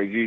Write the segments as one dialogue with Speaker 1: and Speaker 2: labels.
Speaker 1: IG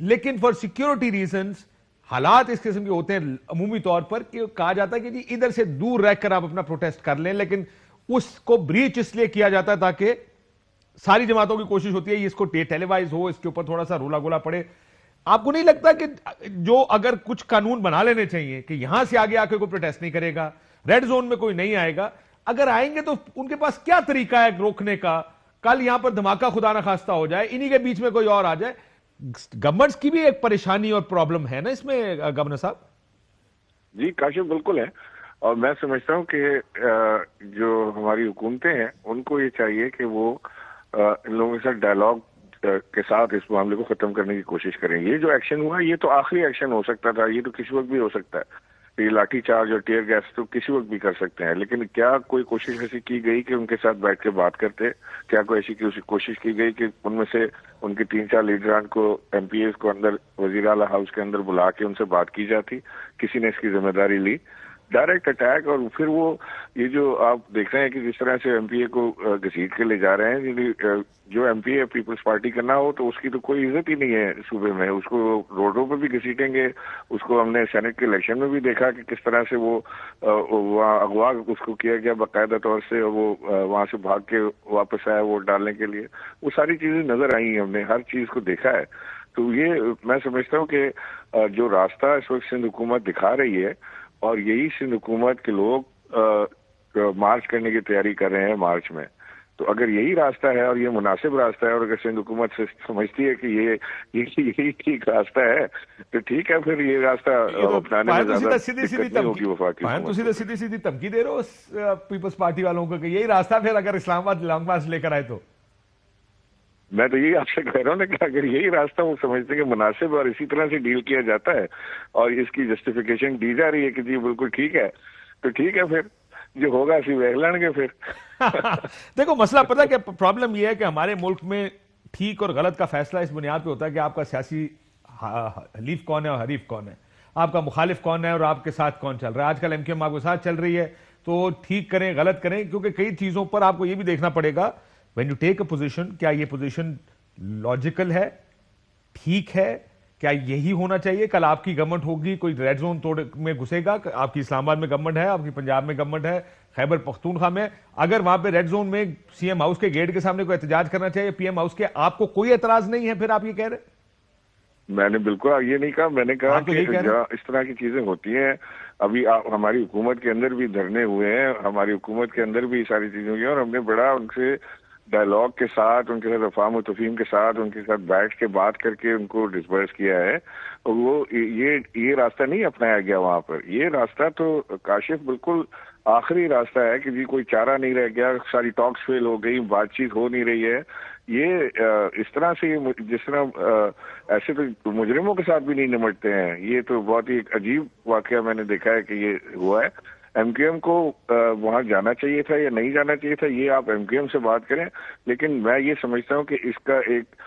Speaker 2: لیکن for security reasons حالات اس قسم کے ہوتے ہیں عمومی طور پر کہ کہا جاتا ہے کہ جی ادھر سے دور رہ کر آپ اپنا پروٹیسٹ کر لیں، لیکن اس کو بریچ اس لیے کیا جاتا ہے تاکہ ساری جماعتوں کی کوشش ہوتی ہے اس کو ٹیلی وائز ہو، اس کے اوپر تھوڑا سا رولا گولا پڑے. آپ کو نہیں لگتا کہ جو اگر کچھ قانون بنا لینے چاہیے کہ یہاں سے آگے آ کے کوئی پروٹیسٹ نہیں کرے گا، ریڈ زون میں کوئی نہیں آئے گا، اگر آئیں گے تو ان کے پاس کیا طریقہ ہے روکنے کا؟ کل یہاں پر دھماکہ خدا نہ خواستہ ہو جائے، انہی کے بیچ میں کوئی اور آ جائے. گورنمنٹس کی بھی ایک پریشانی اور پرابلم ہے نا اس میں گورنر صاحب.
Speaker 1: جی کاشف بالکل ہے، اور میں سمجھتا ہوں کہ جو ہماری حکومتیں ہیں ان کو یہ چاہیے کہ وہ ان لوگوں کے ساتھ ڈائلاگ کے ساتھ اس معاملے کو ختم کرنے کی کوشش کریں. یہ جو ایکشن ہوا یہ تو آخری ایکشن ہو سکتا تھا، یہ تو کسی وقت بھی ہو سکتا ہے. یہ لاٹھی چارج اور ٹیئر گیس تو کسی وقت بھی کر سکتے ہیں، لیکن کیا کوئی کوشش ایسی کی گئی کہ ان کے ساتھ بیٹھ کے بات کرتے؟ کیا کوئی ایسی کوشش کی گئی کہ ان میں سے ان کے 3-4 لیڈران کو ایم پی ایز کو اندر وزیر اعلیٰ ہاؤس کے اندر بلا کے ان سے بات کی جاتی؟ کسی نے اس کی ذمہ داری لی؟ Direct attack. اور پھر وہ یہ جو آپ دیکھ رہے ہیں کہ جس طرح سے ایم پی اے کو گھسیٹ کے لے جا رہے ہیں، جو ایم پی اے پیپلز پارٹی کا نہ ہو تو اس کی تو کوئی عزت ہی نہیں ہے صوبے میں. اس کو روڈوں پہ بھی گھسیٹیں گے. اس کو ہم نے سینٹ کے الیکشن میں بھی دیکھا کہ کس طرح سے وہ وہاں اغوا اس کو کیا گیا باقاعدہ طور سے، اور وہ وہاں سے بھاگ کے واپس آیا ووٹ ڈالنے کے لیے. وہ ساری چیزیں نظر آئی ہیں، ہم نے ہر چیز کو دیکھا ہے. تو یہ میں سمجھتا ہوں کہ جو راستہ اس وقت سندھ حکومت دکھا رہی ہے، اور یہی سندھ حکومت کے لوگ مارچ کرنے کی تیاری کر رہے ہیں مارچ میں، تو اگر یہی راستہ ہے اور یہ مناسب راستہ ہے، اور اگر سندھ حکومت سے سمجھتی ہے کہ یہی ٹھیک راستہ ہے تو ٹھیک ہے، پھر یہ راستہ اپنانے میں زیادہ دقت نہیں ہوگی وفاقی حکومت کو.
Speaker 2: سیدھی دھمکی دے رہے ہو پیپلز پارٹی والوں کو کہ یہی راستہ پھر اگر اسلام آباد لانگ مارچ لے کر آئے تو؟
Speaker 1: میں تو یہی آپ سے کہہ رہا ہوں نا کہ اگر یہی راستہ وہ سمجھتے ہیں کہ مناسب اور اسی طرح سے ڈیل کیا جاتا ہے اور اس کی جسٹیفیکیشن دی جا رہی ہے کہ جی بالکل ٹھیک ہے، تو ٹھیک ہے، پھر جو ہوگا اسی ویگ لڑیں گے پھر.
Speaker 2: دیکھو مسئلہ پتہ کہ پرابلم یہ ہے کہ ہمارے ملک میں ٹھیک اور غلط کا فیصلہ اس بنیاد پہ ہوتا ہے کہ آپ کا سیاسی حلیف کون ہے اور حریف کون ہے، آپ کا مخالف کون ہے اور آپ کے ساتھ کون چل رہا ہے. آج کل ایم کیو ایم آپ کے ساتھ چل رہی ہے تو ٹھیک کریں غلط کریں، کیونکہ کئی چیزوں پر آپ کو یہ بھی دیکھنا پڑے گا when you take a position, کیا یہ پوزیشن لاجیکل ہے، ٹھیک ہے، کیا یہی ہونا چاہیے؟ کل آپ کی گورنمنٹ ہوگی، کوئی ریڈ زون میں گھسے گا، آپ کی اسلام آباد میں گورنمنٹ ہے، آپ کی پنجاب میں گورنمنٹ ہے، خیبر پختونخوا میں، اگر وہاں پہ ریڈ زون میں سی ایم ہاؤس کے گیٹ کے سامنے کوئی احتجاج کرنا چاہیے پی ایم ہاؤس کے، آپ کو کوئی اعتراض نہیں ہے؟ پھر آپ یہ کہہ رہے ہیں؟
Speaker 1: میں نے بالکل یہ نہیں کہا، میں نے کہا کہ اس طرح کی چیزیں ہوتی ہیں. ابھی ہماری حکومت کے اندر بھی دھرنے ہوئے ہیں، ہماری حکومت کے اندر بھی ساری چیزیں ہوئی ہیں، اور ہم نے بڑا ان سے ڈائلاگ کے ساتھ، ان کے ساتھ افہام و تفہیم کے ساتھ، ان کے ساتھ بیٹھ کے بات کر کے ان کو ڈسبرس کیا ہے. اور وہ یہ راستہ نہیں اپنایا گیا وہاں پر. یہ راستہ تو کاشف بالکل آخری راستہ ہے کہ جی کوئی چارہ نہیں رہ گیا، ساری ٹاکس فیل ہو گئی، بات چیت ہو نہیں رہی ہے. یہ اس طرح سے جس طرح ایسے تو مجرموں کے ساتھ بھی نہیں نمٹتے ہیں. یہ تو بہت ہی ایک عجیب واقعہ میں نے دیکھا ہے کہ یہ ہوا ہے. ایم کیو ایم کو وہاں جانا چاہیے تھا یا نہیں جانا چاہیے تھا، یہ آپ ایم کیو ایم سے بات کریں، لیکن میں یہ سمجھتا ہوں کہ اس کا ایک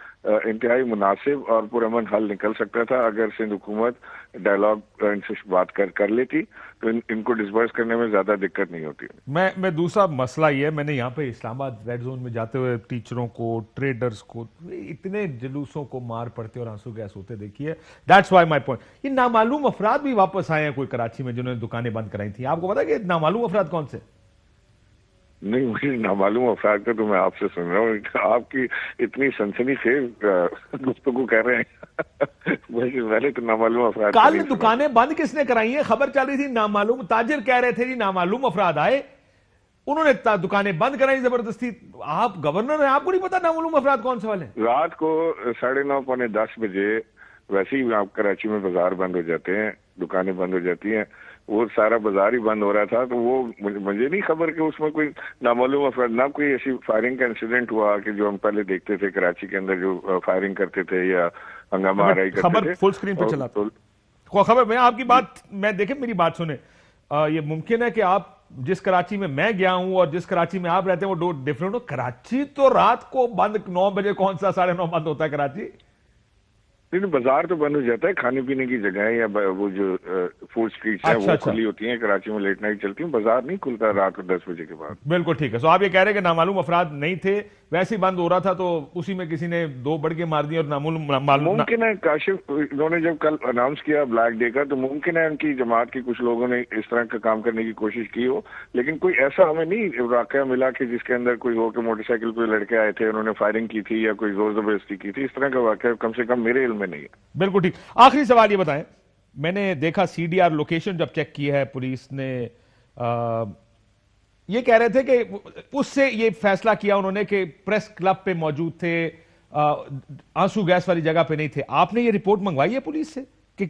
Speaker 1: انتہائی مناسب اور پرامن حل نکل سکتا تھا اگر سندھ حکومت ڈائلاگ ان سے بات کر لیتی تو ان کو ڈسبرس کرنے میں زیادہ دقت نہیں ہوتی.
Speaker 2: میں دوسرا مسئلہ یہ ہے، میں نے یہاں پہ اسلام آباد ریڈ زون میں جاتے ہوئے ٹیچروں کو، ٹریڈرز کو، اتنے جلوسوں کو مار پڑتے اور آنسو گیس ہوتے دیکھیے. That's why my point. یہ نامعلوم افراد بھی واپس آئے ہیں کوئی کراچی میں جنہوں نے دکانیں بند کرائی تھیں. آپ کو پتا کہ نامعلوم افراد کون سے؟
Speaker 1: نہیں، مجھے نامعلوم افراد کا تو میں آپ سے سن رہا ہوں. آپ کی اتنی سنسنی خیز گفتگو کر رہے ہیں، میں نے تو نامعلوم افراد
Speaker 2: کل دکانیں بند کس نے کرائی ہیں؟ خبر چل رہی تھی نامعلوم تاجر کہہ رہے تھے جی نامعلوم افراد آئے، انہوں نے دکانیں بند کرائی زبردستی. آپ گورنر ہیں، آپ کو نہیں پتا نامعلوم افراد کون سے والے؟
Speaker 1: رات کو 9:30 پونے 10 بجے ویسے ہی آپ کراچی میں بازار بند ہو جاتے ہیں، دکانیں بند ہو جاتی ہیں. وہ سارا بازار ہی بند ہو رہا تھا، تو وہ مجھے نہیں خبر کہ اس میں کوئی نامعلوم افراد، نہ کوئی ایسی فائرنگ کا انسیڈنٹ ہوا کہ جو ہم پہلے دیکھتے تھے کراچی کے اندر جو فائرنگ کرتے تھے یا ہنگامہ آرائی کرتے تھے.
Speaker 2: خبر فل سکرین پہ چلا خبر. میں آپ کی بات، میں دیکھیں میری بات سنیں. یہ ممکن ہے کہ آپ جس کراچی میں گیا ہوں اور جس کراچی میں آپ رہتے ہیں وہ دو ڈیفرنٹ ہو. کراچی تو رات کو بند 9 بجے کون سا 9:30 بند ہوتا ہے کراچی؟
Speaker 1: لیکن بازار تو بند ہو جاتا ہے، کھانے پینے کی جگہیں یا وہ جو فوڈ اسٹریٹس ہیں وہ کھلی ہوتی ہیں، کراچی میں لیٹ نائٹ چلتی ہیں، بازار نہیں کھلتا رات کو 10 بجے کے بعد۔
Speaker 2: بالکل ٹھیک ہے، سو آپ یہ کہہ رہے ہیں کہ نامعلوم افراد نہیں تھے، ویسے ہی بند ہو رہا تھا تو اسی میں کسی نے 2 بڑکے مار دی اور
Speaker 1: ممکن ہے کاشف انہوں نے جب کل اناؤنس کیا بلیک ڈے کا، تو ممکن ہے ان کی جماعت کے کچھ لوگوں نے اس طرح کا کام کرنے کی کوشش کی ہو، لیکن کوئی ایسا ہمیں نہیں واقعہ ملا کہ جس کے اندر کوئی ہو کہ موٹر سائیکل پہ لڑکے آئے تھے، انہوں نے فائرنگ کی تھی یا کوئی زور زبردستی کی تھی، اس طرح کا واقعہ کم سے کم میرے علم میں نہیں ہے۔
Speaker 2: بالکل ٹھیک۔ آخری سوال یہ بتائیں، میں نے دیکھا سی ڈی آر لوکیشن جب چیک کی ہے پولیس نے، یہ کہہ رہے تھے کہ اس سے یہ فیصلہ کیا انہوں نے کہ پریس کلب پہ موجود تھے، آنسو گیس والی جگہ پہ نہیں تھے۔ آپ نے یہ رپورٹ منگوائی ہے پولیس سے کہ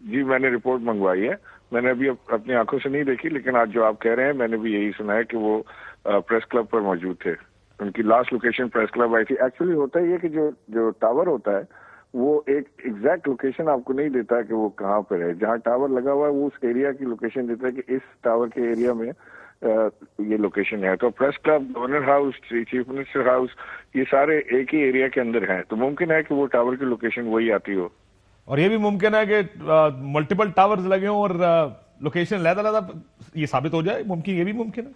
Speaker 1: جی میں نے رپورٹ منگوائی ہے، میں نے ابھی اپنی آنکھوں سے نہیں دیکھی، لیکن آج جو آپ کہہ رہے ہیں میں نے بھی یہی سنا ہے کہ وہ پریس کلب پر موجود تھے، ان کی لاسٹ لوکیشن پریس کلب آئی تھی۔ ایکچولی ہوتا ہے یہ کہ جو ٹاور ہوتا ہے وہ ایک ایگزیکٹ لوکیشن آپ کو نہیں دیتا کہ وہ کہاں پر ہے، جہاں ٹاور لگا ہوا ہے وہ اس ایریا کی لوکیشن دیتا ہے کہ اس ٹاور کے ایریا میں یہ لوکیشن ہے۔ تو press club, governor house, chief minister house, یہ سارے ایک ہی ایریا کے اندر ہیں، تو ممکن ہے کہ وہ ٹاور کی لوکیشن وہی آتی ہو،
Speaker 2: اور یہ بھی ممکن ہے کہ ملٹیپل ٹاورز لگے ہوں اور لوکیشن علیحدہ یہ ثابت ہو جائے، ممکن، یہ بھی ممکن ہے،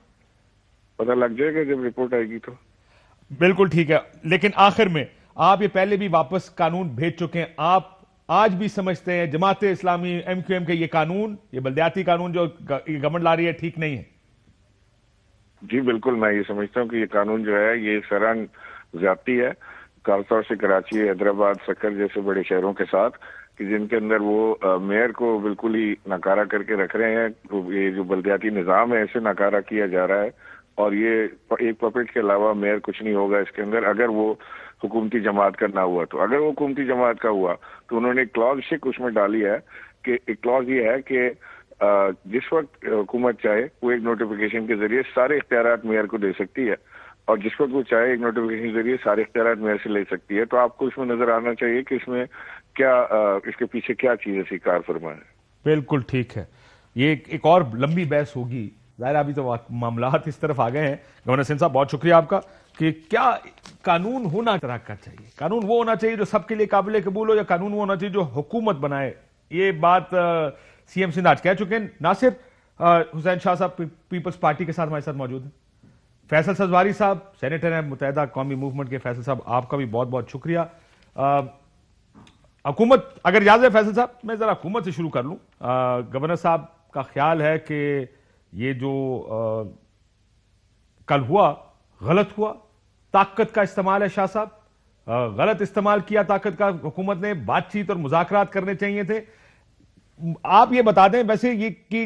Speaker 1: پتہ لگ جائے گا جب رپورٹ آئے گی تو۔
Speaker 2: بالکل ٹھیک ہے، لیکن آخر میں آپ یہ پہلے بھی واپس قانون بھیج چکے ہیں، آپ آج بھی سمجھتے ہیں Jamaat Islami M Q M کے یہ قانون، یہ بلدیاتی قانون جو گورنمنٹ لا رہی ہے ٹھیک نہیں ہے؟
Speaker 1: جی بالکل، میں یہ سمجھتا ہوں کہ یہ قانون جو ہے یہ سران زیادتی ہے، خاص طور سے کراچی، حیدرآباد، سکر جیسے بڑے شہروں کے ساتھ، کہ جن کے اندر وہ میئر کو بالکل ہی ناکارہ کر کے رکھ رہے ہیں، یہ جو بلدیاتی نظام ہے اسے ناکارہ کیا جا رہا ہے، اور یہ ایک پپٹ کے علاوہ میئر کچھ نہیں ہوگا اس کے اندر اگر وہ حکومتی جماعت کا نہ ہوا تو۔ اگر وہ حکومتی جماعت کا ہوا تو انہوں نے ایک کلاز شک اس میں ڈالی ہے کہ ایک کلاز یہ ہے کہ جس وقت حکومت چاہے وہ ایک نوٹیفیکیشن کے ذریعے سارے اختیارات میئر کو دے سکتی ہے، اور جس وقت وہ چاہے ایک نوٹیفیکیشن کے ذریعے سارے اختیارات میئر سے لے سکتی ہے۔ تو آپ کو اس میں نظر آنا چاہیے کہ اس میں کیا، اس کے پیچھے کیا چیز ایسی کار فرما ہے۔
Speaker 2: بالکل ٹھیک ہے، یہ ایک اور لمبی بحث ہوگی، ظاہر ابھی تو معاملات اس طرف آ گئے ہیں۔ گورنر حسین صاحب بہت شکریہ آپ کا کہ کیا قانون ہونا طرح کا چاہیے، قانون وہ ہونا چاہیے جو سب کے لیے قابل قبول ہو، یا قانون وہ ہونا چاہیے جو حکومت بنائے؟ یہ بات سی ایم سندھ آج کہہ چکے ہیں۔ ناصر حسین شاہ صاحب پیپلز پارٹی کے ساتھ ہمارے ساتھ موجود ہیں، فیصل سزواری صاحب سینیٹر ہیں متحدہ قومی موومنٹ کے۔ فیصل صاحب آپ کا بھی بہت بہت شکریہ۔ حکومت، اگر اجازت ہے فیصل صاحب میں ذرا حکومت سے شروع کر لوں، گورنر صاحب کا خیال ہے کہ یہ جو کل ہوا غلط ہوا، طاقت کا استعمال ہے؟ شاہ صاحب غلط استعمال کیا طاقت کا حکومت نے، بات چیت اور مذاکرات کرنے چاہیے تھے؟ آپ یہ بتا دیں ویسے یہ کہ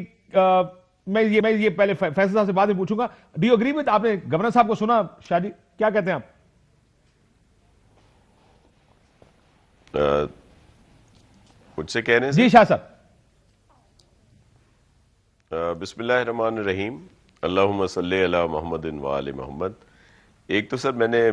Speaker 2: میں یہ پہلے فیصل صاحب سے بعد میں پوچھوں گا، ڈو یو اگری وتھ، آپ نے گورنر صاحب کو سنا؟ شاہ جی کیا کہتے ہیں آپ؟
Speaker 3: مجھ سے کہہ رہے ہیں
Speaker 2: جی شاہ صاحب۔
Speaker 3: بسم اللہ الرحمن الرحیم، اللہم صلی علی محمد و آل محمد۔ ایک تو سر میں نے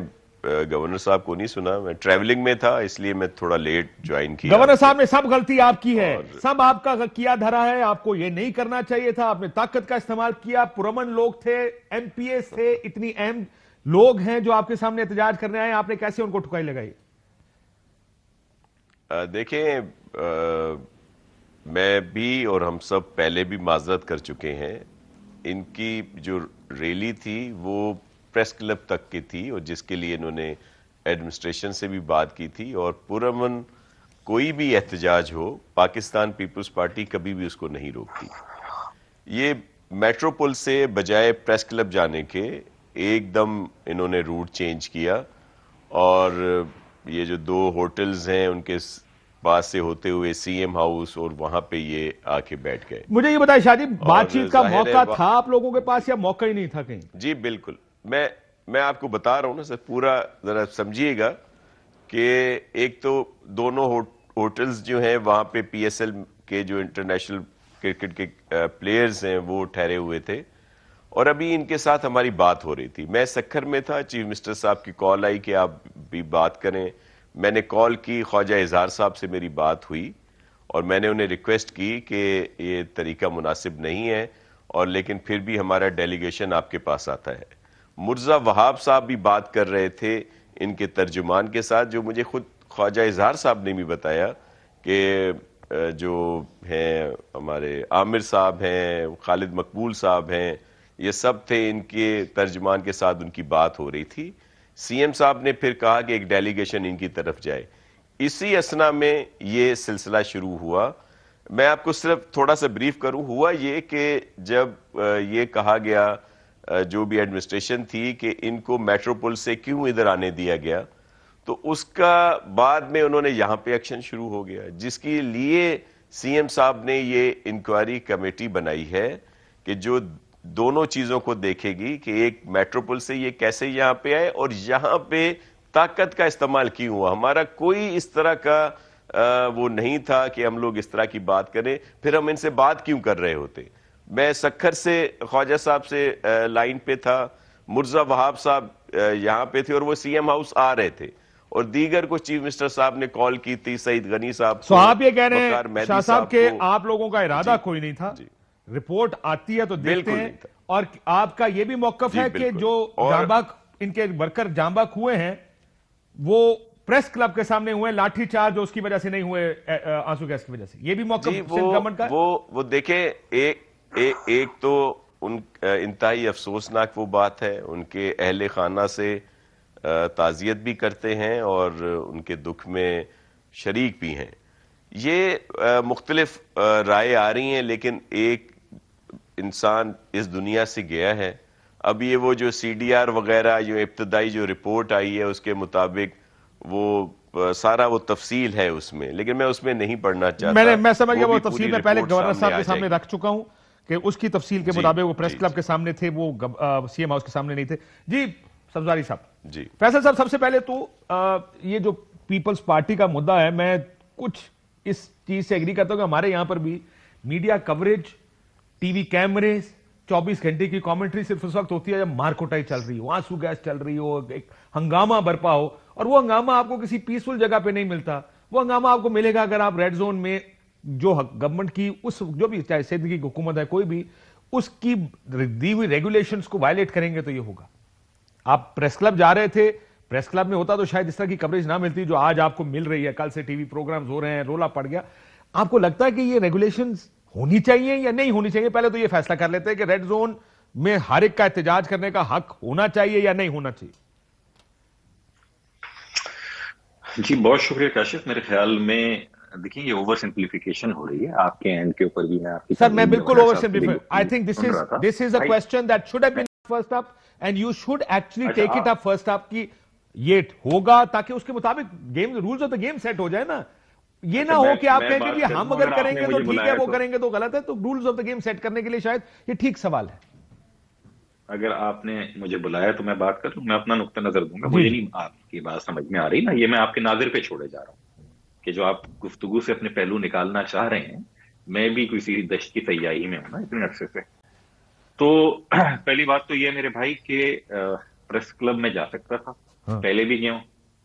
Speaker 3: گورنر صاحب کو نہیں سنا، میں ٹریولنگ میں تھا اس لیے میں تھوڑا لیٹ جوائن کیا۔
Speaker 2: گورنر صاحب نے سب غلطی آپ کی ہے، سب آپ کا کیا دھرا ہے، آپ کو یہ نہیں کرنا چاہیے تھا، آپ نے طاقت کا استعمال کیا، پرامن لوگ تھے، ایم پی ایس تھے، اتنی اہم لوگ ہیں جو آپ کے سامنے احتجاج کرنے آئے، آپ نے کیسے ان کو ٹھکائی لگائی؟
Speaker 3: دیکھیں میں بھی اور ہم سب پہلے بھی معذرت کر چکے ہیں، ان کی جو ریلی تھی وہ پریس کلب تک کی تھی، اور جس کے لیے انہوں نے ایڈمنسٹریشن سے بھی بات کی تھی، اور پرامن کوئی بھی احتجاج ہو پاکستان پیپلز پارٹی کبھی بھی اس کو نہیں روکتی۔ یہ میٹرو پل سے بجائے پریس کلب جانے کے ایک دم انہوں نے روٹ چینج کیا، اور یہ جو 2 ہوٹلز ہیں ان کے پاس سے ہوتے ہوئے سی ایم ہاؤس، اور وہاں پہ یہ آ کے بیٹھ گئے۔
Speaker 2: مجھے یہ بتائیں شاہ جی، بات چیت کا موقع تھا آپ لوگوں کے پاس یا موقع ہی نہیں تھا کہیں؟
Speaker 3: جی بالکل، میں آپ کو بتا رہا ہوں نا سر، پورا ذرا سمجھیے گا کہ ایک تو دونوں ہوٹلز جو ہیں وہاں پہ پی ایس ایل کے جو انٹرنیشنل کرکٹ کے پلیئرز ہیں وہ ٹھہرے ہوئے تھے، اور ابھی ان کے ساتھ ہماری بات ہو رہی تھی۔ میں سکھر میں تھا، چیف منسٹر صاحب کی کال آئی کہ آپ بھی بات کریں، میں نے کال کی، خواجہ اظہار صاحب سے میری بات ہوئی، اور میں نے انہیں ریکویسٹ کی کہ یہ طریقہ مناسب نہیں ہے، اور لیکن پھر بھی ہمارا ڈیلیگیشن آپ کے پاس آتا ہے۔ مرزا وہاب صاحب بھی بات کر رہے تھے، ان کے ترجمان کے ساتھ، جو مجھے خود خواجہ اظہار صاحب نے بھی بتایا کہ جو ہیں ہمارے عامر صاحب ہیں، خالد مقبول صاحب ہیں، یہ سب تھے، ان کے ترجمان کے ساتھ ان کی بات ہو رہی تھی. سی ایم صاحب نے پھر کہا کہ ایک ڈیلیگیشن ان کی طرف جائے. اسی اسنا میں یہ سلسلہ شروع ہوا. میں آپ کو صرف تھوڑا سا بریف کروں. ہوا یہ کہ جب یہ کہا گیا جو بھی ایڈمنسٹریشن تھی کہ ان کو میٹروپول سے کیوں ادھر آنے دیا گیا، تو اس کا بعد میں انہوں نے یہاں پہ ایکشن شروع ہو گیا، جس کے لیے سی ایم صاحب نے یہ انکوائری کمیٹی بنائی ہے کہ جو دونوں چیزوں کو دیکھے گی کہ ایک میٹروپول سے یہ کیسے یہاں پہ آئے اور یہاں پہ طاقت کا استعمال کیوں ہوا. ہمارا کوئی اس طرح کا وہ نہیں تھا کہ ہم لوگ اس طرح کی بات کریں، پھر ہم ان سے بات کیوں کر رہے ہوتے. میں سکھر سے خواجہ صاحب سے لائن پہ تھا، مرزا وہاب صاحب یہاں پہ تھے اور وہ سی ایم ہاؤس آ رہے تھے، اور دیگر کو چیف منسٹر صاحب نے کال کی تھی، سعید غنی صاحب
Speaker 2: تو آپ یہ کہہ رہے
Speaker 3: وقار
Speaker 2: ہیں
Speaker 3: مہدی
Speaker 2: شاہ صاحب کہ
Speaker 3: کو.
Speaker 2: آپ لوگوں کا ارادہ کوئی نہیں تھا، رپورٹ آتی ہے تو دیکھتے ہیں، اور آپ کا یہ بھی موقف ہے کہ جو جاں بحق ان کے ورکر جاں بحق ہوئے ہیں وہ پریس کلب کے سامنے ہوئے، لاٹھی چارج اس کی وجہ سے نہیں ہوئے، آنسو گیس کی وجہ سے. یہ بھی موقف سندھ گورنمنٹ کا ہے.
Speaker 3: وہ دیکھیں، ایک تو انتہائی افسوسناک وہ بات ہے، ان کے اہل خانہ سے تعزیت بھی کرتے ہیں اور ان کے دکھ میں شریک بھی ہیں. یہ مختلف رائے آ رہی ہیں، لیکن ایک انسان اس دنیا سے گیا ہے. اب یہ وہ جو سی ڈی آر وغیرہ جو ابتدائی جو رپورٹ آئی ہے اس کے مطابق وہ سارا وہ تفصیل ہے اس میں، لیکن میں اس میں نہیں پڑھنا چاہتا.
Speaker 2: میں سمجھ گیا وہ تفصیل میں پہلے گورنر صاحب کے سامنے رکھ چکا ہوں کہ اس کی تفصیل کے مطابق وہ پریس کلب کے سامنے تھے، وہ سی ایم ہاؤس کے سامنے نہیں تھے. جی سبزواری صاحب.
Speaker 3: جی
Speaker 2: فیصل صاحب، سب سے پہلے تو یہ جو پیپلز پارٹی کا مدعا ہے، میں کچھ اس چیز سے ایگری کرتا ہوں کہ ہمارے یہاں پر بھی میڈیا کوریج، ٹی وی کیمرے، 24 گھنٹے کی کامنٹری صرف اس وقت ہوتی ہے جب مار کوٹائی چل رہی ہو، آنسو گیس چل رہی ہو، ایک ہنگامہ برپا ہو، اور وہ ہنگامہ آپ کو کسی پیسفل جگہ پہ نہیں ملتا. وہ ہنگامہ آپ کو ملے گا اگر آپ ریڈ زون میں جو گورنمنٹ کی اس جو بھی چاہے سندھ کی حکومت ہے کوئی بھی، اس کی دی ہوئی ریگولیشنز کو وائلیٹ کریں گے تو یہ ہوگا. آپ پریس کلب جا رہے تھے، پریس کلب میں ہوتا تو شاید اس طرح کی کوریج نہ ملتی جو آج آپ کو مل رہی ہے. کل سے ٹی وی پروگرامز ہو رہے ہیں، رولا پڑ گیا. آپ کو لگتا ہے کہ یہ ریگولیشنز ہونی چاہیے یا نہیں ہونی چاہیے؟ پہلے تو یہ فیصلہ کر لیتے ہیں کہ ریڈ زون میں ہر ایک کا احتجاج کرنے کا حق ہونا چاہیے یا نہیں ہونا چاہیے.
Speaker 4: جی بہت شکریہ کاشف. میرے خیال میں دیکھیں یہ اوور سمپلیفیکیشن ہو رہی ہے آپ کے اینڈ کے اوپر بھی.
Speaker 2: سر میں بالکل over simplify. I think this is a question that should have been first up and you should actually take it up first up کہ یہ ہوگا تاکہ اس کے مطابق game rules of the game set ہو جائے نا. یہ نہ ہو کہ آپ کہیں کہ ہم اگر کریں گے تو ٹھیک ہے، وہ کریں گے تو غلط ہے. تو rules of the game set کرنے کے لیے شاید یہ ٹھیک سوال ہے.
Speaker 4: اگر آپ نے مجھے بلایا تو میں بات کروں، میں اپنا نقطہ نظر دوں گا. مجھے نہیں آپ کی بات سمجھ میں آ رہی نا، یہ میں آپ کے ناظر پہ چھوڑے جا رہا ہوں کہ جو آپ گفتگو سے اپنے پہلو نکالنا چاہ رہے ہیں. میں بھی کسی دشت کی سیاحی میں ہوں نا اتنے عرصے سے. تو پہلی بات تو یہ میرے بھائی کہ پریس کلب میں جا سکتا تھا، پہلے بھی گیا ہوں،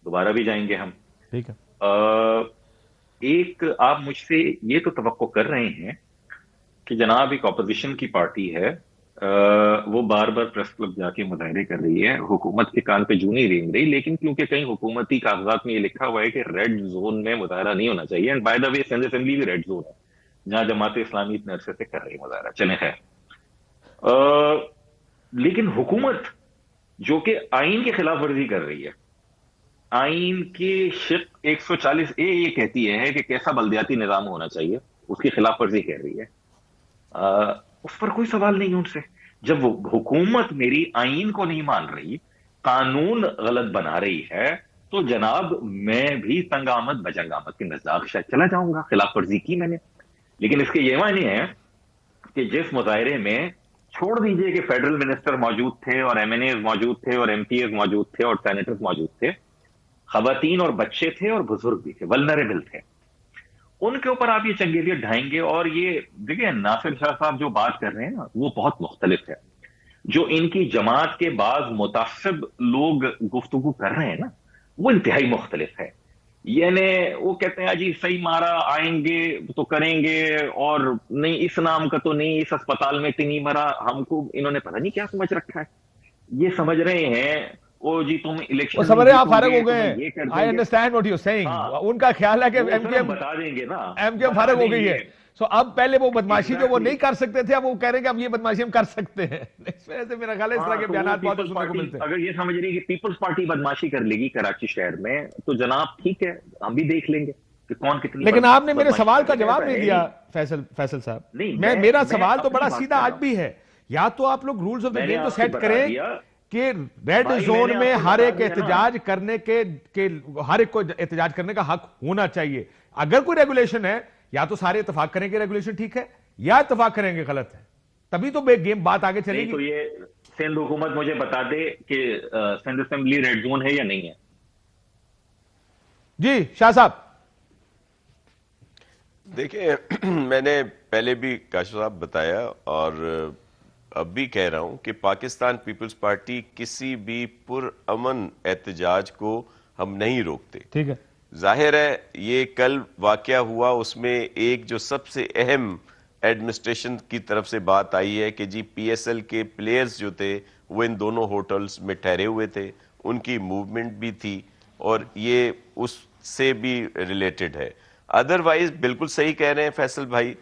Speaker 4: دوبارہ بھی جائیں گے ہم.
Speaker 2: ٹھیک ہے.
Speaker 4: ایک آپ مجھ سے یہ تو توقع کر رہے ہیں کہ جناب ایک اپوزیشن کی پارٹی ہے، وہ بار بار پریس کلب جا کے مظاہرے کر رہی ہے، حکومت کے کان پہ جوں نہیں رینگ رہی، لیکن کیونکہ کہیں حکومتی کاغذات میں یہ لکھا ہوا ہے کہ ریڈ زون میں مظاہرہ نہیں ہونا چاہیے. And by the way Sindh assembly بھی ریڈ زون ہے جہاں جماعت اسلامی اتنے عرصے سے کر رہی ہے مظاہرہ. چلیں خیر. لیکن حکومت جو کہ آئین کی خلاف ورزی کر رہی ہے، آئین کی شق 140A یہ کہتی ہے کہ کیسا بلدیاتی نظام ہونا چاہیے، اس کی خلاف ورزی کر رہی ہے. اس پر کوئی سوال نہیں ان سے. جب وہ حکومت میری آئین کو نہیں مان رہی، قانون غلط بنا رہی ہے، تو جناب میں بھی تنگ آمد بجنگ آمد کے مزاج شاید چلا جاؤں گا. خلاف ورزی کی میں نے، لیکن اس کے یہ معنی ہے کہ جس مظاہرے میں چھوڑ دیجئے کہ فیڈرل منسٹر موجود تھے اور ایم این ایز موجود تھے اور ایم پی ایز موجود تھے اور سینیٹرز موجود تھے، خواتین اور بچے تھے اور بزرگ بھی تھے، ولنریبل تھے، ان کے اوپر آپ یہ چنگیزیاں ڈھائیں گے. اور یہ دیکھیں ناصر شاہ صاحب جو بات کر رہے ہیں نا وہ بہت مختلف ہے. جو ان کی جماعت کے بعض متعصب لوگ گفتگو کر رہے ہیں نا وہ انتہائی مختلف ہے. یعنی وہ کہتے ہیں جی صحیح مارا، آئیں گے تو کریں گے، اور نہیں اس نام کا تو نہیں، اس اسپتال میں تو نہیں مرا. ہم کو انہوں نے پتہ نہیں کیا سمجھ رکھا ہے. یہ سمجھ رہے ہیں او جی تم الیکشن
Speaker 2: سمجھ رہے آپ فارغ ہو گئے ہیں. I understand what you saying. ان کا خیال ہے کہ ایم کیو ایم
Speaker 4: بتا دیں گے نا,
Speaker 2: ایم کیو ایم فارغ ہو گئی ہے. سو اب پہلے وہ بدماشی جو وہ نہیں کر سکتے تھے اب وہ کہہ رہے ہیں کہ اب یہ بدماشی ہم کر سکتے ہیں. اس وجہ سے میرا خیال ہے اس طرح کے بیانات بہت سننے کو ملتے ہیں.
Speaker 4: اگر یہ سمجھ رہی ہے کہ پیپلز پارٹی بدماشی کر لے گی کراچی شہر میں تو جناب ٹھیک ہے, ہم بھی دیکھ لیں گے کہ کون کتنی.
Speaker 2: لیکن آپ نے میرے سوال کا جواب نہیں دیا فیصل صاحب. میرا سوال تو بڑا سیدھا آج بھی ہے, یا تو آپ لوگ رولز آف دا گیم تو سیٹ کریں کہ ریڈ زون میں ہر ایک احتجاج کرنے کے ہر ایک کو احتجاج کرنے کا حق ہونا چاہیے. اگر کوئی ریگولیشن ہے یا تو سارے اتفاق کریں گے ریگولیشن ٹھیک ہے, یا اتفاق کریں گے غلط ہے, تبھی تو گیم بات آگے چلے گی.
Speaker 4: تو یہ سندھ حکومت مجھے بتا دے کہ سندھ اسمبلی ریڈ زون ہے یا نہیں ہے.
Speaker 2: جی شاہ صاحب.
Speaker 3: دیکھیں میں نے پہلے بھی کاشف صاحب بتایا اور اب بھی کہہ رہا ہوں کہ پاکستان پیپلز پارٹی کسی بھی پرامن احتجاج کو ہم نہیں روکتے.
Speaker 2: ٹھیک ہے,
Speaker 3: ظاہر ہے یہ کل واقعہ ہوا, اس میں ایک جو سب سے اہم ایڈمنسٹریشن کی طرف سے بات آئی ہے کہ جی پی ایس ایل کے پلیئرز جو تھے وہ ان دونوں ہوٹلز میں ٹھہرے ہوئے تھے, ان کی موومنٹ بھی تھی اور یہ اس سے بھی ریلیٹڈ ہے. ادروائز بالکل صحیح کہہ رہے ہیں فیصل بھائی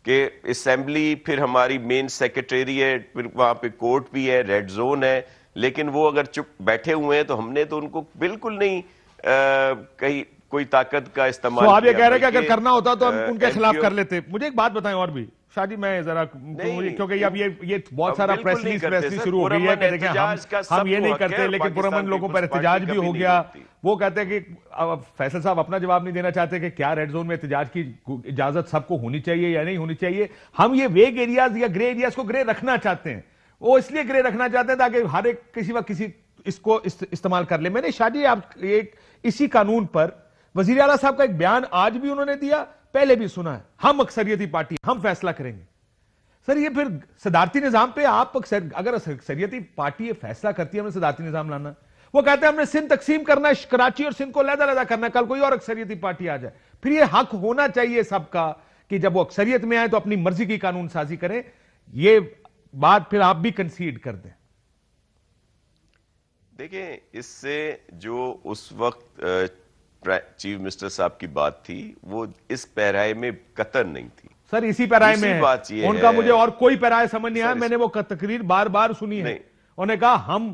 Speaker 3: کہ اسمبلی پھر ہماری مین سیکرٹریٹ, پھر وہاں پہ کورٹ بھی ہے, ریڈ زون ہے, لیکن وہ اگر چپ بیٹھے ہوئے ہیں تو ہم نے تو ان کو بالکل نہیں کہیں کوئی طاقت کا استعمال.
Speaker 2: آپ یہ کہہ رہے ہیں کہ اگر کرنا ہوتا تو ہم ان کے خلاف کر لیتے. مجھے ایک بات بتائیں اور بھی شاہ جی, میں ذرا کیونکہ اب یہ بہت سارا پریس ریلیز شروع ہو گئی ہے کہ دیکھیں ہم یہ نہیں کرتے لیکن پرامن لوگوں پر احتجاج بھی ہو گیا. وہ کہتے ہیں کہ فیصل صاحب اپنا جواب نہیں دینا چاہتے کہ کیا ریڈ زون میں احتجاج کی اجازت سب کو ہونی چاہیے یا نہیں ہونی چاہیے. ہم یہ ویگ ایریاز یا گرے ایریاز کو گرے رکھنا چاہتے ہیں, وہ اس لیے گرے رکھنا چاہتے ہیں تاکہ ہر ایک کسی وقت کسی اس کو استعمال کر لے. میں نے شاہ جی آپ اسی قانون پر وزیر اعلیٰ صاحب کا ایک بیان آج بھی انہوں نے دیا, پہلے بھی سنا ہے, ہم اکثریتی پارٹی ہم فیصلہ کریں گے. سر یہ پھر صدارتی نظام پہ آپ اگر اکثریتی پارٹی یہ فیصلہ کرتی ہے ہم نے صدارتی نظام لانا, وہ کہتے ہیں ہم نے سندھ تقسیم کرنا ہے, کراچی اور سندھ کو علیحدہ کرنا ہے, کل کوئی اور اکثریتی پارٹی آ جائے. پھر یہ حق ہونا چاہیے سب کا کہ جب وہ اکثریت میں آئے تو اپنی مرضی کی قانون سازی کریں. یہ بات پھر آپ بھی کنسیڈ کر دیں.
Speaker 3: دیکھیں اس سے جو اس وقت چیف منسٹر صاحب کی بات تھی وہ اس پیرائے میں قطعاً نہیں تھی.
Speaker 2: سر اسی پیرائے میں ہے, ان کا مجھے اور کوئی پیرائے سمجھ نہیں آیا. میں نے وہ تقریر بار بار سنی ہے, انہوں نے کہا ہم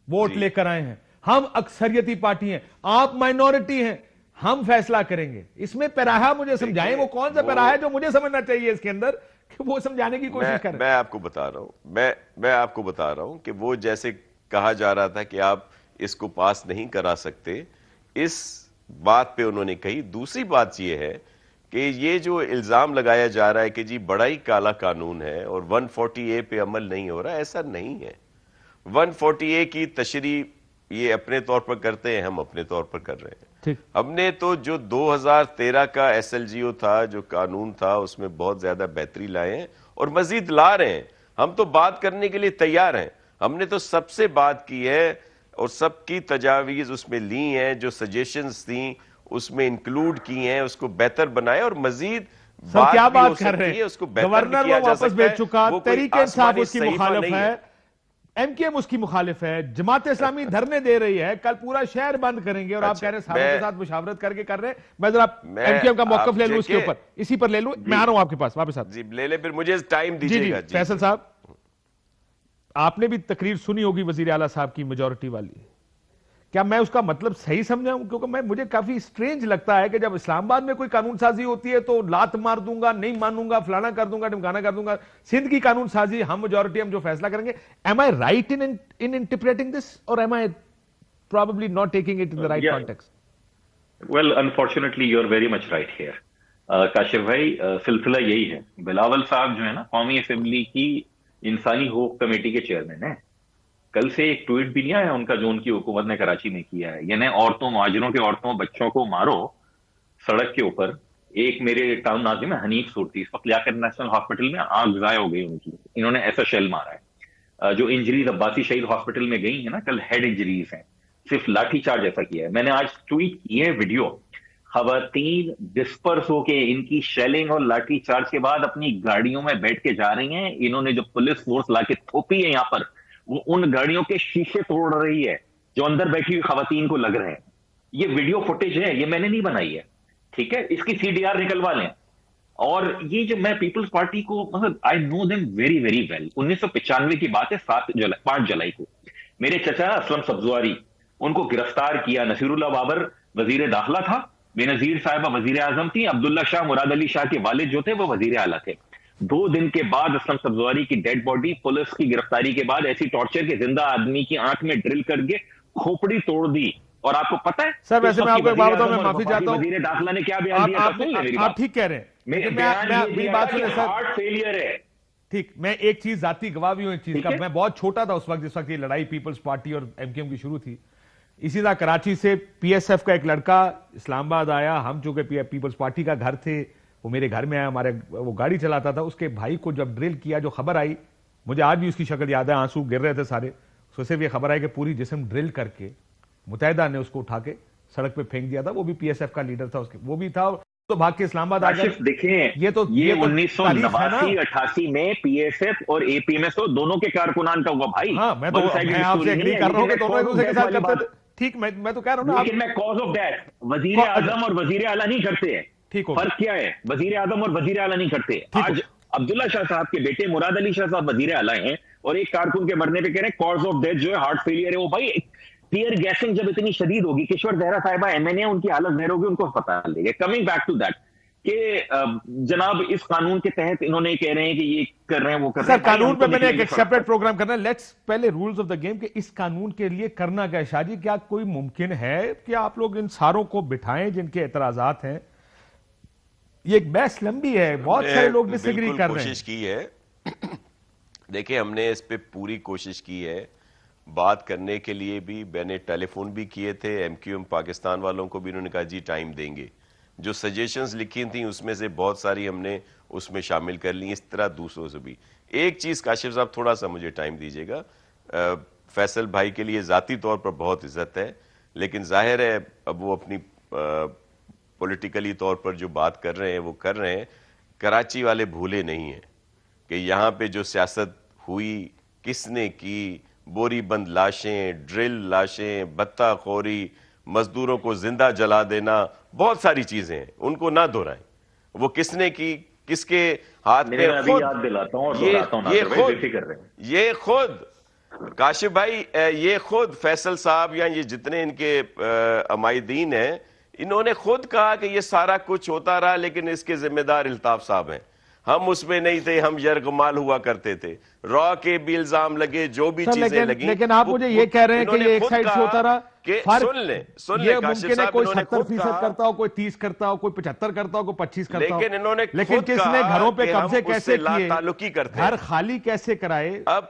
Speaker 2: ووٹ لے کر آئے ہیں, ہم اکثریتی پارٹی ہیں, آپ مائنورٹی ہیں, ہم فیصلہ کریں گے. اس میں پیراہا مجھے سمجھائیں وہ کون سا پیراہا ہے جو مجھے سمجھنا چاہیے اس کے اندر, کہ وہ سمجھانے کی کوشش کریں.
Speaker 3: میں آپ کو بتا رہا ہوں, میں آپ کو بتا رہا ہوں کہ وہ جیسے کہا جا رہا تھا کہ آپ اس کو پاس نہیں کرا سکتے, اس بات پہ انہوں نے کہی. دوسری بات یہ ہے کہ یہ جو الزام لگایا جا رہا ہے کہ جی بڑا ہی کالا قانون ہے اور 140A پہ عمل نہیں ہو رہا, ایسا نہیں ہے. 140A کی تشریح یہ اپنے طور پر کرتے ہیں, ہم اپنے طور پر کر رہے ہیں. ہم نے تو جو 2013 کا SLGO تھا, جو قانون تھا, اس میں بہت زیادہ بہتری لائے ہیں اور مزید لا رہے ہیں. ہم تو بات کرنے کے لیے تیار ہیں. ہم نے تو سب سے بات کی ہے اور سب کی تجاویز اس میں لی ہیں, جو سجیشنز تھیں اس میں انکلوڈ کی ہیں, اس کو بہتر بنائے اور مزید
Speaker 2: سر کیا بات کر رہے ہیں. گورنر وہ واپس بھیج چکا, تحریک انصاف اس کی مخالف ہے, ایم کیو ایم اس کی مخالف ہے, جماعت اسلامی دھرنے دے رہی ہے, کل پورا شہر بند کریں گے اور آپ کہہ رہے ہیں ساروں کے ساتھ مشاورت کر کے کر رہے ہیں. میں ذرا ایم کیو ایم کا موقف لے لوں اس کے اوپر, اسی پر لے لوں, میں آ رہا ہوں آپ کے پاس واپس.
Speaker 3: جی لے لے, پھر مجھے ٹائم دیجیے گا.
Speaker 2: فیصل صاحب آپ نے بھی تقریر سنی ہوگی وزیر اعلیٰ صاحب کی میجورٹی والی, کیا میں اس کا مطلب صحیح سمجھا ہوں؟ کیونکہ مجھے کافی سٹرینج لگتا ہے کہ جب اسلام آباد میں کوئی قانون سازی ہوتی ہے تو لات مار دوں گا, نہیں مانوں گا, فلانا کر دوں گا, ڈمکانا کر دوں گا. سندھ کی قانون سازی ہم میجورٹی ہم جو فیصلہ کریں گے. Am I right in interpreting this or am I probably not taking it in the right context?
Speaker 4: Well, unfortunately you are very much right here. Kashif بھائی سلسلہ یہی ہے. بلاول صاحب جو ہے نا قومی اسمبلی کی انسانی حقوق کمیٹی کے چیئرمین ہیں, کل سے ایک ٹویٹ بھی نہیں آیا ان کا جو ان کی حکومت نے کراچی میں کیا ہے, یعنی عورتوں, مہاجروں کے عورتوں بچوں کو مارو سڑک کے اوپر. ایک میرے ٹاؤن ناظم ہے حنیف صورتی, اس وقت لیاقت نیشنل ہاسپٹل میں آگ ضائع ہو گئی ان کی, انہوں نے ایسا شیل مارا ہے. جو انجریز عباسی شہید ہاسپٹل میں گئی ہیں نا کل, ہیڈ انجریز ہیں, صرف لاٹھی چارج ایسا کیا ہے. میں نے آج ٹویٹ کی ہے ویڈیو, خواتین ڈسپرس ہو کے ان کی شیلنگ اور لاٹھی چارج کے بعد اپنی گاڑیوں میں بیٹھ کے جا رہی ہیں. انہوں نے جو پولیس فورس لا کے تھوپی ہے یہاں پر, وہ ان گاڑیوں کے شیشے توڑ رہی ہے. جو اندر بیٹھی ہوئی خواتین کو لگ رہے ہیں. یہ ویڈیو فوٹیج ہے, یہ میں نے نہیں بنائی ہے, ٹھیک ہے, اس کی CDR نکلوا لیں. اور یہ جو میں پیپلز پارٹی کو مطلب I know them very very well. 1995 کی بات ہے, 5 جولائی کو میرے چچا اسلم سبزواری, ان کو گرفتار کیا. نصیر اللہ بابر وزیر داخلہ تھا, بے نظیر صاحبہ وزیر اعظم تھی, عبداللہ شاہ مراد علی شاہ کے والد جو تھے وہ وزیر اعلیٰ تھے. 2 دن کے بعد اسلم سبزواری کی ڈیڈ باڈی پولیس کی گرفتاری کے بعد ایسی ٹارچر کے زندہ آدمی کی آنکھ میں ڈرل کر کے کھوپڑی توڑ دی. اور آپ کو پتا ہے
Speaker 2: سر, ویسے میں آپ کو ایک بات بتاؤں, میں معافی چاہتا ہوں,
Speaker 4: وزیر داخلہ نے کیا بیان دیا,
Speaker 2: آپ ٹھیک کہہ رہے ہیں, میری بات سنیں سر.
Speaker 4: ہارٹ فیلئر ہے.
Speaker 2: ٹھیک, میں ایک چیز ذاتی گواہ بھی ہوں ایک چیز کا, میں بہت چھوٹا تھا اس وقت جس وقت یہ لڑائی پیپلز پارٹی اور MQM کی شروع تھی. اسی طرح کراچی سے PSF کا ایک لڑکا اسلام آباد آیا, ہم چونکہ پیپلز پارٹی کا گھر تھے, وہ میرے گھر میں آیا, ہمارے وہ گاڑی چلاتا تھا, اس کے بھائی کو جب ڈرل کیا, جو خبر آئی, مجھے آج بھی اس کی شکل یاد ہے, آنسو گر رہے تھے سارے. تو صرف یہ خبر آئی کہ پوری جسم ڈرل کر کے متحدہ نے اس کو اٹھا کے سڑک پہ پھینک دیا تھا. وہ بھی PSF کا لیڈر تھا, اس کے وہ بھی تھا, تو بھاگ کے اسلام آباد آ گیا.
Speaker 4: دیکھیں, یہ 1989-88 میں PSF اور APMS دونوں کے کارکنان کا ہوا بھائی.
Speaker 2: ہاں, میں آپ سے ایگری کر رہا ہوں کہ دونوں ایک دوسرے کے ساتھ کرتے تھے. ٹھیک, میں تو کہہ رہا ہوں نا,
Speaker 4: لیکن میں کاز آف ڈیتھ وزیر اعظم اور وزیر اعلیٰ نہیں کرتے ہیں.
Speaker 2: ٹھیک ہو,
Speaker 4: فرق کیا ہے, وزیر اعظم اور وزیر اعلیٰ نہیں کرتے. آج عبداللہ شاہ صاحب کے بیٹے مراد علی شاہ صاحب وزیر اعلیٰ ہیں, اور ایک کارکن کے مرنے پہ کہہ رہے ہیں کاز آف ڈیتھ جو ہے ہارٹ فیلئر ہے. وہ بھائی ٹیئر گیسنگ جب اتنی شدید ہوگی, کشور زہرا صاحبہ MNA, ان کی حالت زہر ہوگی, ان کو پتہ لے گا. کمنگ بیک ٹو دیٹ کہ جناب اس قانون کے تحت انہوں نے کہہ رہے ہیں کہ یہ کر رہے ہیں وہ کر رہے ہیں.
Speaker 2: سر, قانون پہ میں نے ایک سیپریٹ پروگرام کرنا ہے. لیٹس پہلے رولز آف دا گیم کہ اس قانون کے لیے کرنا کیا ہے. شاہ جی, کیا کوئی ممکن ہے کہ آپ لوگ ان ساروں کو بٹھائیں جن کے اعتراضات ہیں؟ یہ ایک بحث لمبی ہے, بہت سارے لوگ ڈس ایگری کر رہے ہیں.
Speaker 3: کوشش کی ہے, دیکھیں ہم نے اس پہ پوری کوشش کی ہے بات کرنے کے لیے بھی. میں نے ٹیلی فون بھی کیے تھے MQM پاکستان والوں کو بھی, انہوں نے کہا جی ٹائم دیں گے. جو سجیشنز لکھی تھیں اس میں سے بہت ساری ہم نے اس میں شامل کر لی. اس طرح دوسروں سے بھی. ایک چیز کاشف صاحب, تھوڑا سا مجھے ٹائم دیجیے گا. فیصل بھائی کے لیے ذاتی طور پر بہت عزت ہے, لیکن ظاہر ہے اب وہ اپنی پولیٹیکلی طور پر جو بات کر رہے ہیں وہ کر رہے ہیں. کراچی والے بھولے نہیں ہیں کہ یہاں پہ جو سیاست ہوئی کس نے کی. بوری بند لاشیں, ڈرل لاشیں, بتہ خوری, مزدوروں کو زندہ جلا دینا, بہت ساری چیزیں ہیں, ان کو نہ دہرائیں. وہ کس نے کی, کس کے ہاتھ میں, یہ خود کاشف بھائی, یہ خود فیصل صاحب یا یہ جتنے ان کے عمائدین ہیں, انہوں نے خود کہا کہ یہ سارا کچھ ہوتا رہا لیکن اس کے ذمہ دار الطاف صاحب ہیں, ہم اس میں نہیں تھے, ہم یرغمال ہوا کرتے تھے. را کے بھی الزام لگے, جو بھی چیزیں لگیں,
Speaker 2: لیکن آپ مجھے یہ کہہ رہے ہیں کہ یہ ایک سائڈ سے ہوتا رہا.
Speaker 3: سن لیں
Speaker 2: ممکن ہے کوئی 70% کرتا ہو, کوئی 30 کرتا ہو, کوئی 75 کرتا ہو, کوئی 25 کرتا ہو,
Speaker 3: لیکن انہوں نے
Speaker 2: لیکن کس نے گھروں پہ قبضے کیسے کیے,
Speaker 3: تعلقی کرتے,
Speaker 2: گھر خالی کیسے کرائے,
Speaker 3: اب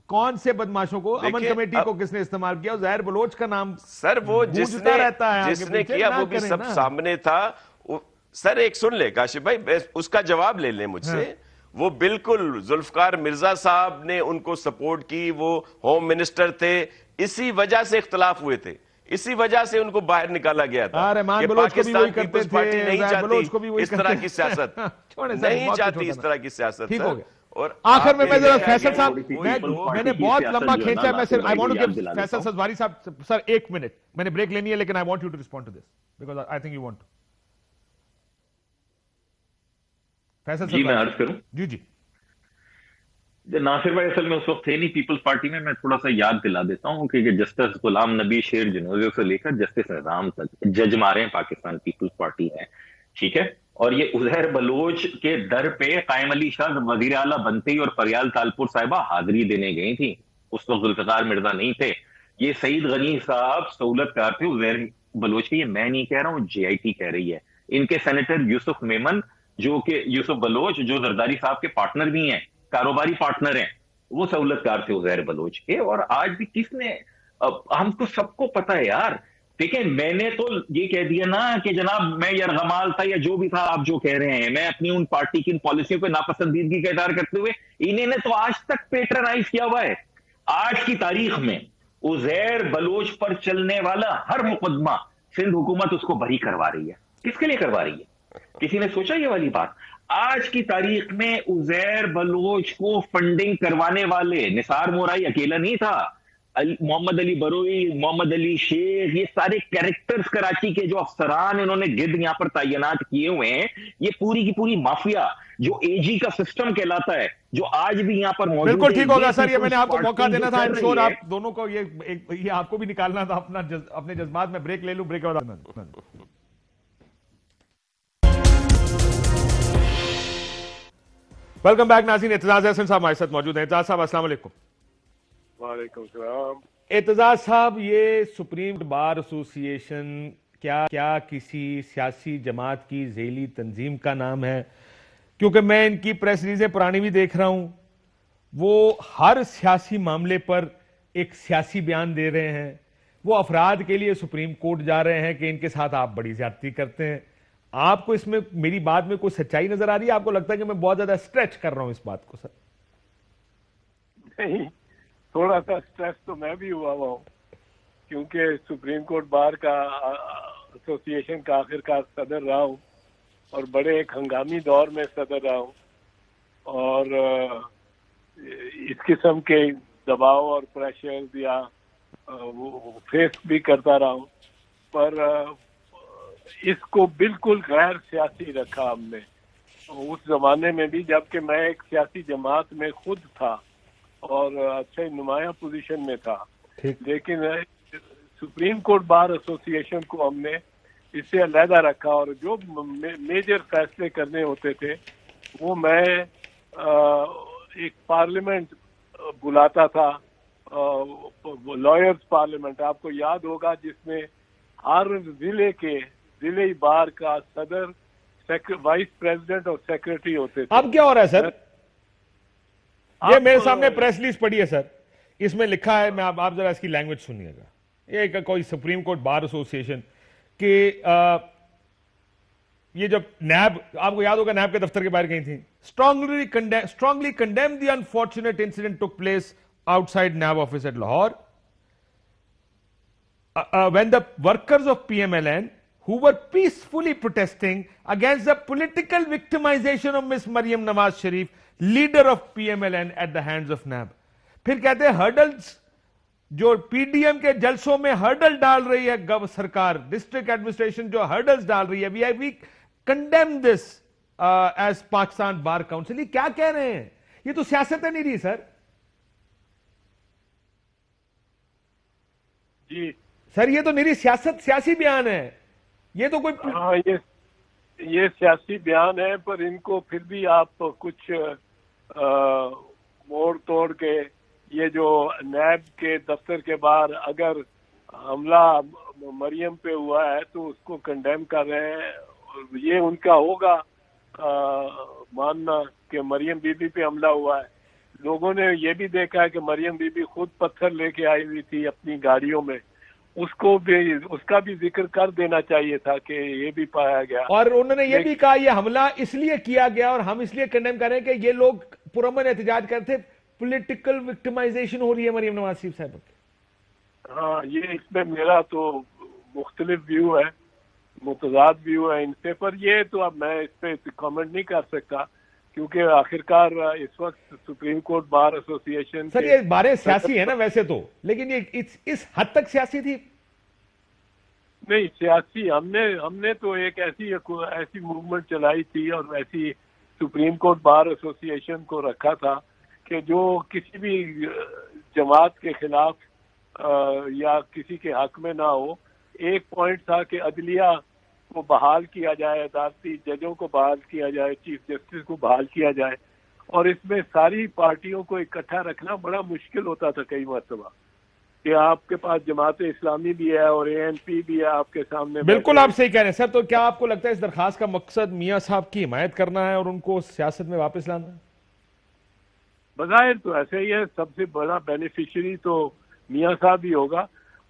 Speaker 2: کون سے بدماشوں کو, امن کمیٹی کو کس نے استعمال کیا, ظاہر بلوچ کا نام
Speaker 3: سر وہ جس نے کیا وہ بھی سب سامنے تھا. سر ایک سن لے کاشف بھائی, اس کا جواب لے لیں مجھ سے. وہ بالکل ذوالفقار مرزا صاحب نے ان کو سپورٹ کی, وہ ہوم منسٹر تھے, اسی وجہ سے اختلاف ہوئے تھے, اسی وجہ سے ان کو باہر نکالا گیا تھا کہ پاکستان پیپلز پارٹی نہیں چاہتی اس طرح کی سیاست, نہیں چاہتی اس طرح کی سیاست.
Speaker 2: اور آخر میں ذرا فیصل صاحب, میں نے بہت لمبا کھینچا ہے, میں صرف I want to give Faisal سزواری صاحب, سر ایک منٹ میں نے بریک لینی ہے, لیکن I want you to respond to this because I think you want to. Faisal
Speaker 4: جی میں عرض کروں,
Speaker 2: جی
Speaker 4: ناصر بھائی اصل میں اس وقت تھے نہیں پیپلز پارٹی میں تھوڑا سا یاد دلا دیتا ہوں کہ جسٹس غلام نبی شیر جنوزیو سے لے کر جسٹس نظام تک جج مارے ہیں پاکستان پیپلز پارٹی ہے, ٹھیک ہے. اور یہ عزیر بلوچ کے در پہ قائم علی شاہ وزیر اعلیٰ بنتے ہی اور پریال تالپور صاحبہ حاضری دینے گئی تھی. اس وقت ذوالفقار مرزا نہیں تھے, یہ سعید غنی صاحب سہولت کار تھے عزیر بلوچ کے. یہ میں نہیں کہہ رہا ہوں, JIT کہہ رہی ہے. ان کے سینیٹر یوسف میمن جو کہ یوسف بلوچ جو زرداری صاحب کے پارٹنر بھی ہیں, کاروباری پارٹنر ہیں, وہ سہولت کار تھے عزیر بلوچ کے. اور آج بھی کس نے, ہم کو سب کو پتا ہے یار. دیکھیں میں نے تو یہ کہہ دیا نا کہ جناب میں یرغمال تھا یا جو بھی تھا آپ جو کہہ رہے ہیں, میں اپنی ان پارٹی کی ان پالیسیوں پہ ناپسندیدگی کا اظہار کرتے ہوئے انہیں نے تو آج تک پیٹرنائز کیا ہوا ہے. آج کی تاریخ میں عزیر بلوچ پر چلنے والا ہر مقدمہ سندھ حکومت اس کو بری کروا رہی ہے. کس کے لیے کروا رہی ہے, کسی نے سوچا یہ والی بات؟ آج کی تاریخ میں عزیر بلوچ کو فنڈنگ کروانے والے نثار مورائی اکیلا نہیں تھا, محمد علی بروئی، محمد علی شیخ، یہ سارے کریکٹرز کراچی کے جو افسران انہوں نے گرد یہاں پر تعینات کیے ہوئے ہیں، یہ پوری کی پوری مافیا جو اے جی کا سسٹم کہلاتا ہے، جو آج بھی یہاں پر موجود ہے.
Speaker 2: بالکل ٹھیک ہوگا سر، یہ میں نے آپ کو
Speaker 4: پیپلز
Speaker 2: موقع
Speaker 4: پارٹی
Speaker 2: دینا
Speaker 4: جو
Speaker 2: تھا.
Speaker 4: کر
Speaker 2: I'm
Speaker 4: رہی
Speaker 2: sure
Speaker 4: ہے،
Speaker 2: آپ دونوں کو یہ آپ کو بھی نکالنا تھا اپنے جذبات میں. بریک لے لوں، بریک کے بعد. ویلکم بیک ناظرین. اعتزاز احسن صاحب ہمارے ساتھ موجود ہیں. اعتزاز صاحب السلام علیکم.
Speaker 1: وعلیکم السلام.
Speaker 2: اعتزاز صاحب، یہ سپریم بار ایسوسی ایشن کیا کسی سیاسی جماعت کی ذیلی تنظیم کا نام ہے؟ کیونکہ میں ان کی پریس ریلیزیں پرانی بھی دیکھ رہا ہوں، وہ ہر سیاسی معاملے پر ایک سیاسی بیان دے رہے ہیں. وہ افراد کے لیے سپریم کورٹ جا رہے ہیں کہ ان کے ساتھ آپ بڑی زیادتی کرتے ہیں. آپ کو اس میں میری بات میں کوئی سچائی نظر آ رہی ہے؟ آپ کو لگتا ہے کہ میں بہت زیادہ اسٹریچ کر رہا ہوں اس بات کو؟ سر
Speaker 5: نہیں، تھوڑا سا اسٹریس تو میں بھی ہوا ہوں، کیونکہ سپریم کورٹ بار کا ایسوسی ایشن کا آخرکار صدر رہا ہوں، اور بڑے ایک ہنگامی دور میں صدر رہا ہوں، اور اس قسم کے دباؤ اور پریشر یا فیس بھی کرتا رہا ہوں. پر اس کو بالکل غیر سیاسی رکھا ہم نے اس زمانے میں بھی، جبکہ میں ایک سیاسی جماعت میں خود تھا اور اچھے نمایاں پوزیشن میں تھا. لیکن سپریم کورٹ بار ایسوسی ایشن کو ہم نے اس سے علیحدہ رکھا، اور جو میجر فیصلے کرنے ہوتے تھے وہ میں ایک پارلیمنٹ بلاتا تھا، لائرز پارلیمنٹ، آپ کو یاد ہوگا، جس میں ہر ضلعی بار کا صدر، وائس پریزیڈنٹ اور سیکرٹری ہوتے تھے.
Speaker 2: اب کیا ہو رہا ہے سر؟ یہ میرے سامنے پریس ریلیز پڑھی ہے سر، اس میں لکھا ہے، میں آپ ذرا اس کی لینگویج سنیے گا. یہ کوئی سپریم کورٹ بار ایسوسی ایشن کہ یہ جب نیب، آپ کو یاد ہوگا نیب کے دفتر کے باہر گئی تھی، strongly condemn the unfortunate incident took place outside NAB office at Lahore when the workers of PMLN who were peacefully protesting against the political victimization of Miss Maryam Nawaz Sharif, leader of PMLN, at the hands of NAB. پھر کہتے ہیں hurdles, جو P D M کے جلسوں میں hurdle ڈال رہی ہے سرکار، ڈسٹرکٹ ایڈمنسٹریشن جو ہرڈلز ڈال رہی ہے، وی کنڈیم دس ایز پاکستان بار کاؤنسل. یہ کیا کہہ رہے ہیں؟ یہ تو سیاست نہیں رہی سر.
Speaker 5: جی
Speaker 2: سر یہ تو میری سیاسی بیان ہے. یہ تو کوئی
Speaker 5: ہاں، یہ سیاسی بیان ہے، پر ان کو پھر بھی آپ کچھ موڑ توڑ کے، یہ جو نیب کے دفتر کے باہر اگر حملہ مریم پہ ہوا ہے تو اس کو کنڈیم کر رہے ہیں. یہ ان کا ہوگا ماننا کہ مریم بی بی پہ حملہ ہوا ہے. لوگوں نے یہ بھی دیکھا ہے کہ مریم بی بی خود پتھر لے کے آئی ہوئی تھی اپنی گاڑیوں میں، اس کا بھی ذکر کر دینا چاہیے تھا کہ یہ بھی پایا گیا. اور
Speaker 2: انہوں نے یہ بھی کہا یہ حملہ اس لیے کیا گیا اور ہم اس لیے کنڈیم کر رہے ہیں کہ یہ لوگ پرامن احتجاج کرتے، پولیٹیکل وکٹمائزیشن ہو رہی ہے مریم نواز شریف صاحب کی.
Speaker 5: ہاں، یہ اس میں میرا تو مختلف ویو ہے، متضاد ویو ہے ان سے، پر یہ تو اب میں اس پہ کامنٹ نہیں کر سکتا، کیونکہ آخرکار اس وقت سپریم کورٹ بار ایسوسی ایشن.
Speaker 2: سر یہ بارے سیاسی ہے نا ویسے تو، لیکن یہ اس حد تک سیاسی تھی؟
Speaker 5: نہیں سیاسی، ہم نے تو ایک ایسی موومنٹ چلائی تھی اور ایسی سپریم کورٹ بار ایسوسی ایشن کو رکھا تھا کہ جو کسی بھی جماعت کے خلاف یا کسی کے حق میں نہ ہو. ایک پوائنٹ تھا کہ عدلیہ کو بحال کیا جائے، عدالتی ججوں کو بحال کیا جائے، چیف جسٹس کو بحال کیا جائے، اور اس میں ساری پارٹیوں کو اکٹھا رکھنا بڑا مشکل ہوتا تھا کئی مرتبہ، کہ آپ کے پاس جماعت اسلامی بھی ہے اور اے این پی بھی ہے آپ کے سامنے.
Speaker 2: بالکل آپ صحیح کہہ رہے ہیں سر. تو کیا آپ کو لگتا ہے اس درخواست کا مقصد میاں صاحب کی حمایت کرنا ہے اور ان کو سیاست میں واپس لانا ہے؟
Speaker 5: بظاہر تو ایسے ہی ہے، سب سے بڑا بینیفیشری تو میاں صاحب ہی ہوگا.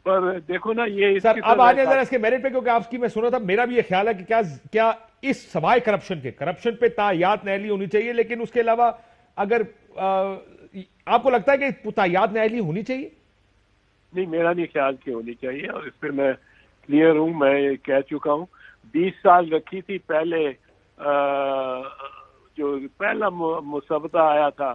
Speaker 5: پر دیکھو نا یہ
Speaker 2: سر اب آ جائیں ذرا اس کے میرٹ پہ، کیونکہ آپ کی میں سنا تھا، میرا بھی یہ خیال ہے کہ کیا اس سوائے کرپشن پہ تائیات نہلی ہونی چاہیے، لیکن اس کے علاوہ اگر آپ کو لگتا ہے کہ تائیات نہلی ہونی چاہیے؟
Speaker 5: نہیں، میرا نہیں خیال کہ ہونی چاہیے، اور اس پہ میں کلیئر ہوں. میں کہہ چکا ہوں 20 سال رکھی تھی پہلے، جو پہلا مسودہ آیا تھا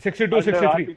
Speaker 2: 62, 63।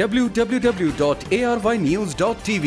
Speaker 6: www.arvnews.tv।